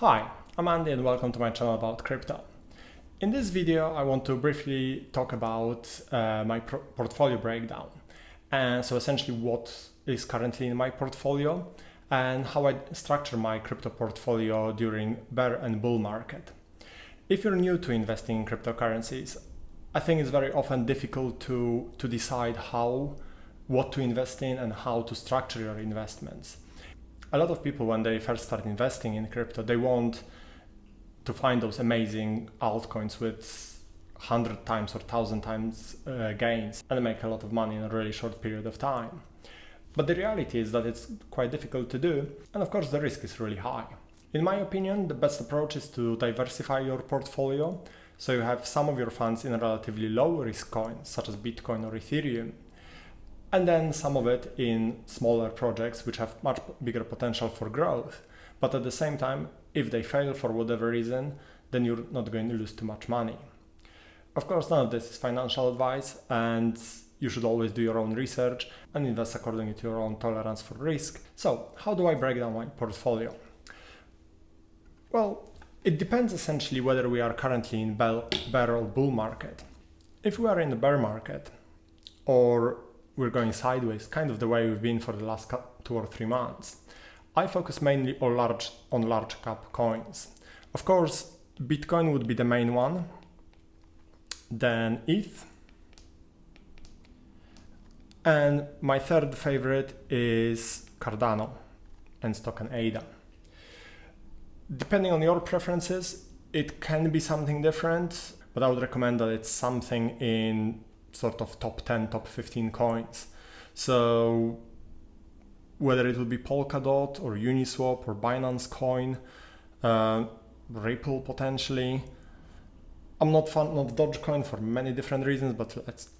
Hi, I'm Andy and welcome to my channel about crypto. In this video, I want to briefly talk about my portfolio breakdown. And so essentially what is currently in my portfolio and how I structure my crypto portfolio during bear and bull market. If you're new to investing in cryptocurrencies, I think it's very often difficult to decide what to invest in and how to structure your investments. A lot of people, when they first start investing in crypto, they want to find those amazing altcoins with 100 times or 1,000 times gains and make a lot of money in a really short period of time. But the reality is that it's quite difficult to do, and of course the risk is really high. In my opinion, the best approach is to diversify your portfolio, so you have some of your funds in relatively low risk coins, such as Bitcoin or Ethereum, and then some of it in smaller projects which have much bigger potential for growth. But at the same time, if they fail for whatever reason, then you're not going to lose too much money. Of course, none of this is financial advice, and you should always do your own research and invest according to your own tolerance for risk. So, how do I break down my portfolio? Well, it depends essentially whether we are currently in bear or bull market. If we are in the bear market, or we're going sideways, kind of the way we've been for the last 2 or 3 months, I focus mainly on large cap coins. Of course, Bitcoin would be the main one, then ETH, and my third favorite is Cardano and stock and ADA. Depending on your preferences, it can be something different, but I would recommend that it's something in sort of top 10, top 15 coins. So whether it would be Polkadot or Uniswap or Binance Coin, Ripple potentially. I'm not fan of Dogecoin for many different reasons, but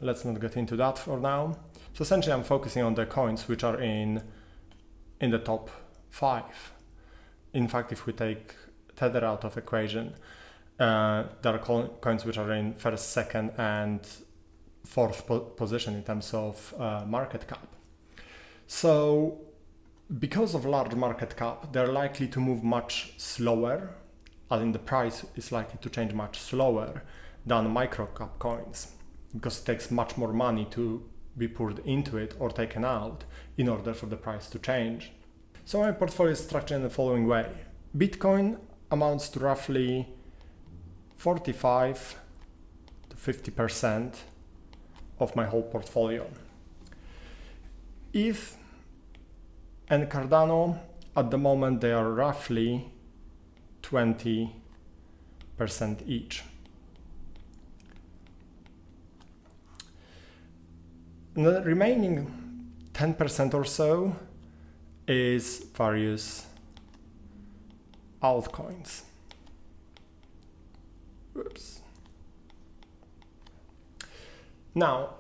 let's not get into that for now. So essentially I'm focusing on the coins which are in the top 5. In fact, if we take Tether out of equation, there are coins which are in first, second and fourth position in terms of market cap. So because of large market cap, they're likely to move much slower, as in the price is likely to change much slower than micro cap coins, because it takes much more money to be poured into it or taken out in order for the price to change. So my portfolio is structured in the following way. Bitcoin amounts to roughly 45 to 50% of my whole portfolio. ETH and Cardano, at the moment, they are roughly 20% each. And the remaining 10% or so is various altcoins. Whoops. Now,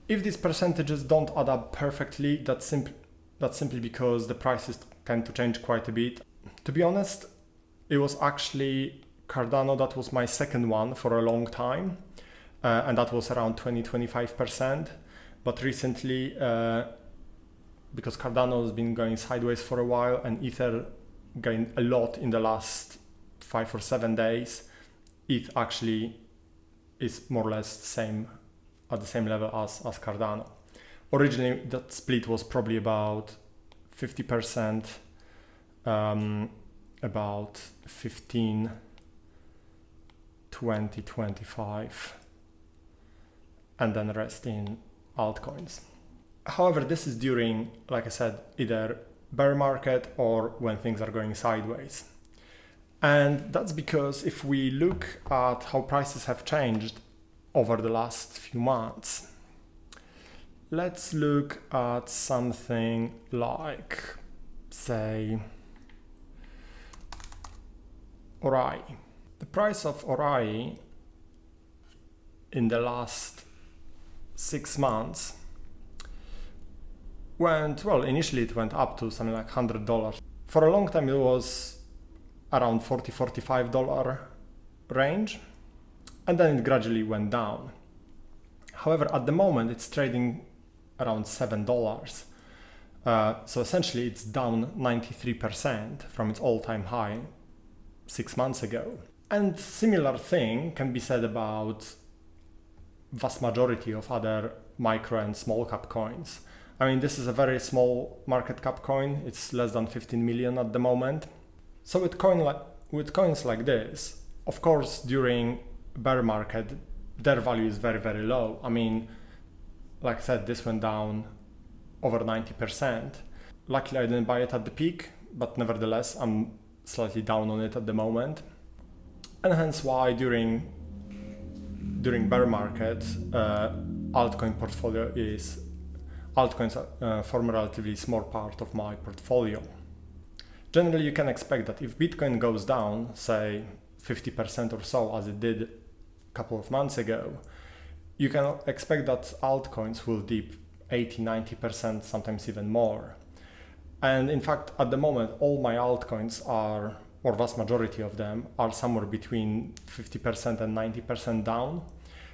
if these percentages don't add up perfectly, that's simply because the prices tend to change quite a bit. To be honest, it was actually Cardano that was my second one for a long time, and that was around 20-25%. But recently, because Cardano has been going sideways for a while and Ether gained a lot in the last 5 or 7 days, ETH actually is more or less at the same level as Cardano. Originally, that split was probably about 50%, about 15, 20, 25, and then the rest in altcoins. However, this is during, like I said, either bear market or when things are going sideways. And that's because if we look at how prices have changed over the last few months, let's look at something like, say, ORAI. The price of ORAI in the last 6 months initially it went up to something like $100. For a long time it was around $40-45 range, and then it gradually went down. However, at the moment it's trading around $7. So essentially it's down 93% from its all-time high 6 months ago. And similar thing can be said about vast majority of other micro and small cap coins. I mean, this is a very small market cap coin. It's less than 15 million at the moment. So with coins like this, of course, during bear market, their value is very, very low. I mean, like I said, this went down over 90%. Luckily, I didn't buy it at the peak, but nevertheless, I'm slightly down on it at the moment. And hence why during bear market, altcoins form a relatively small part of my portfolio. Generally, you can expect that if Bitcoin goes down, say 50% or so, as it did a couple of months ago, you can expect that altcoins will dip 80-90%, sometimes even more. And in fact, at the moment, all my altcoins are, or vast majority of them, are somewhere between 50% and 90% down.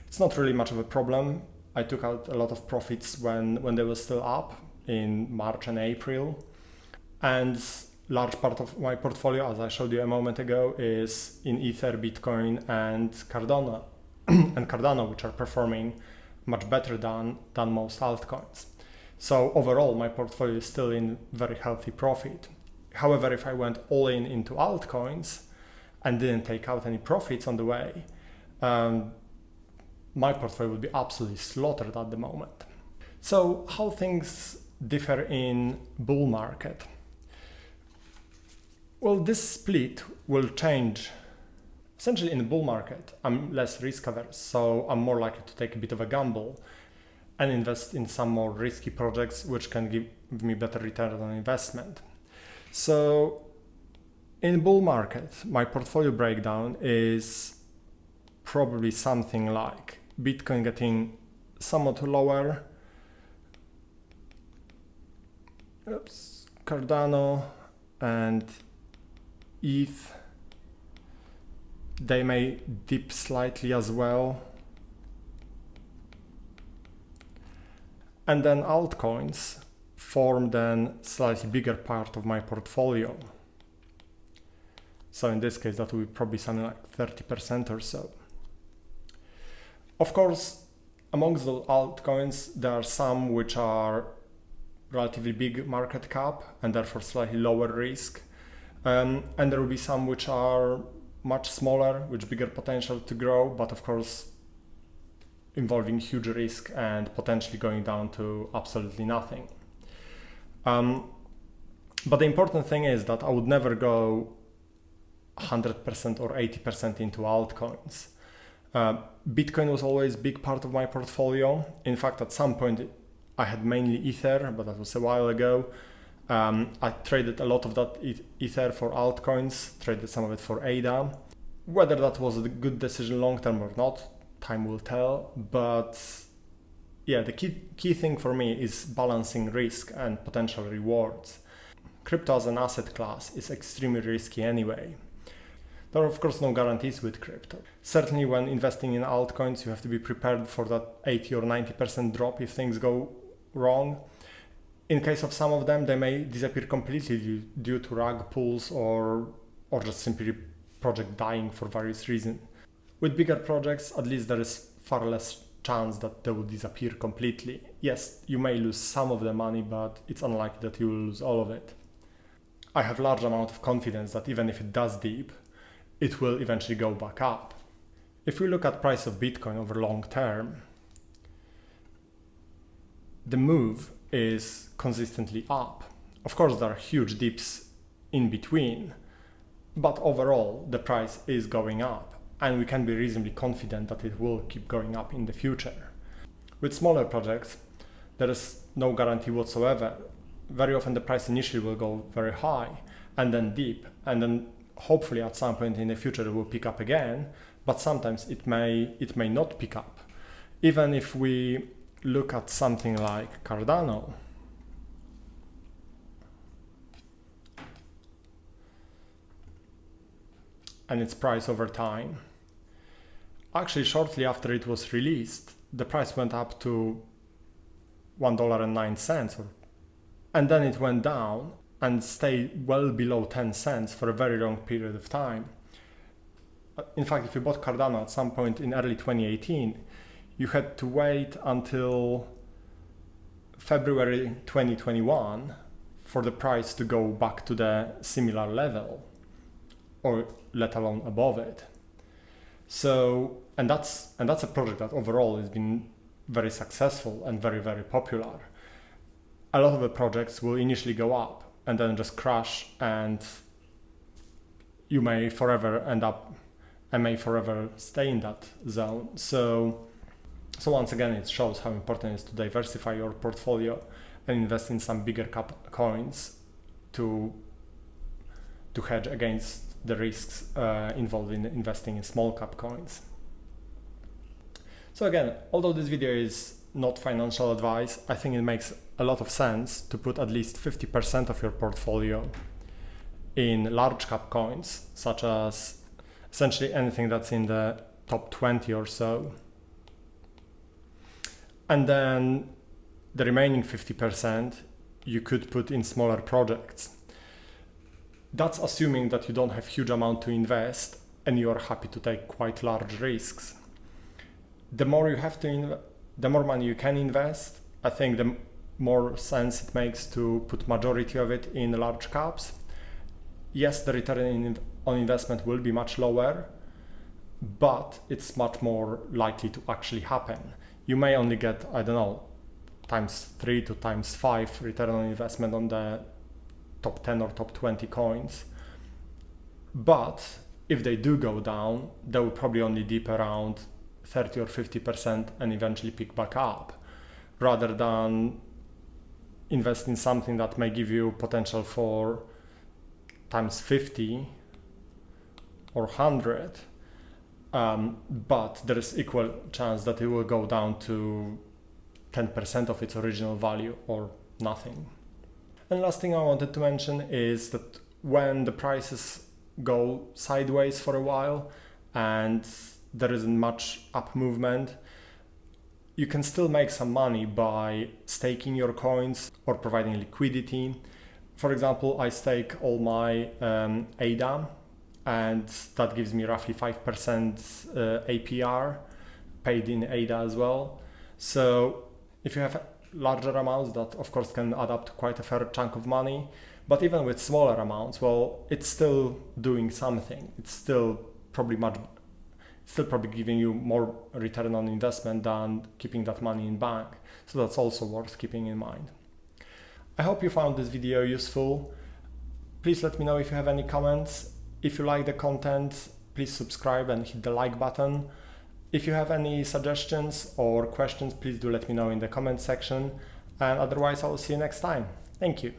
It's not really much of a problem. I took out a lot of profits when they were still up in March and April. And large part of my portfolio, as I showed you a moment ago, is in Ether, Bitcoin, and Cardano, which are performing much better than most altcoins. So overall, my portfolio is still in very healthy profit. However, if I went all into altcoins and didn't take out any profits on the way, my portfolio would be absolutely slaughtered at the moment. So how things differ in bull market? Well, this split will change. Essentially, in the bull market, I'm less risk averse, so I'm more likely to take a bit of a gamble and invest in some more risky projects which can give me better return on investment. So in bull market, my portfolio breakdown is probably something like Bitcoin getting somewhat lower, Cardano and ETH, they may dip slightly as well. And then altcoins form then slightly bigger part of my portfolio. So in this case, that will be probably something like 30% or so. Of course, amongst the altcoins, there are some which are relatively big market cap and therefore slightly lower risk. And there will be some which are much smaller, with bigger potential to grow, but of course involving huge risk and potentially going down to absolutely nothing. But the important thing is that I would never go 100% or 80% into altcoins. Bitcoin was always a big part of my portfolio. In fact, at some point I had mainly Ether, but that was a while ago. I traded a lot of that Ether for altcoins, traded some of it for ADA. Whether that was a good decision long term or not, time will tell. But yeah, the key thing for me is balancing risk and potential rewards. Crypto as an asset class is extremely risky anyway. There are of course no guarantees with crypto. Certainly when investing in altcoins, you have to be prepared for that 80 or 90% drop if things go wrong. In case of some of them, they may disappear completely due to rug pulls or just simply project dying for various reasons. With bigger projects, at least there is far less chance that they will disappear completely. Yes, you may lose some of the money, but it's unlikely that you will lose all of it. I have large amount of confidence that even if it does dip, it will eventually go back up. If we look at price of Bitcoin over long term, the move is consistently up. Of course, there are huge dips in between, but overall the price is going up and we can be reasonably confident that it will keep going up in the future. With smaller projects, there is no guarantee whatsoever. Very often the price initially will go very high and then dip, and then hopefully at some point in the future it will pick up again, but sometimes it may not pick up. Even if we look at something like Cardano, and its price over time, actually shortly after it was released, the price went up to $1.09, and then it went down and stayed well below 10 cents for a very long period of time. in fact, if you bought Cardano at some point in early 2018, you had to wait until February 2021 for the price to go back to the similar level, or let alone above it. So, and that's a project that overall has been very successful and very, very popular. A lot of the projects will initially go up and then just crash, and you may forever stay in that zone. So once again, it shows how important it is to diversify your portfolio and invest in some bigger cap coins to hedge against the risks involved in investing in small cap coins. So again, although this video is not financial advice, I think it makes a lot of sense to put at least 50% of your portfolio in large cap coins, such as essentially anything that's in the top 20 or so. And then the remaining 50% you could put in smaller projects. That's assuming that you don't have huge amount to invest and you are happy to take quite large risks. The more money you can invest, I think the more sense it makes to put majority of it in large caps. Yes, the return on investment will be much lower, but it's much more likely to actually happen. You may only get, I don't know, ×3 to ×5 return on investment on the top 10 or top 20 coins. But if they do go down, they will probably only dip around 30 or 50% and eventually pick back up, rather than invest in something that may give you potential for ×50 or 100, but there is equal chance that it will go down to 10% of its original value or nothing. And last thing I wanted to mention is that when the prices go sideways for a while and there isn't much up movement, you can still make some money by staking your coins or providing liquidity. For example, I stake all my ADA, and that gives me roughly 5% APR paid in ADA as well. So if you have larger amounts, that of course can add up to quite a fair chunk of money. But even with smaller amounts, well, it's still doing something. It's still probably giving you more return on investment than keeping that money in bank. So that's also worth keeping in mind. I hope you found this video useful. Please let me know if you have any comments. If you like the content, please subscribe and hit the like button. If you have any suggestions or questions, please do let me know in the comment section. And otherwise, I will see you next time. Thank you.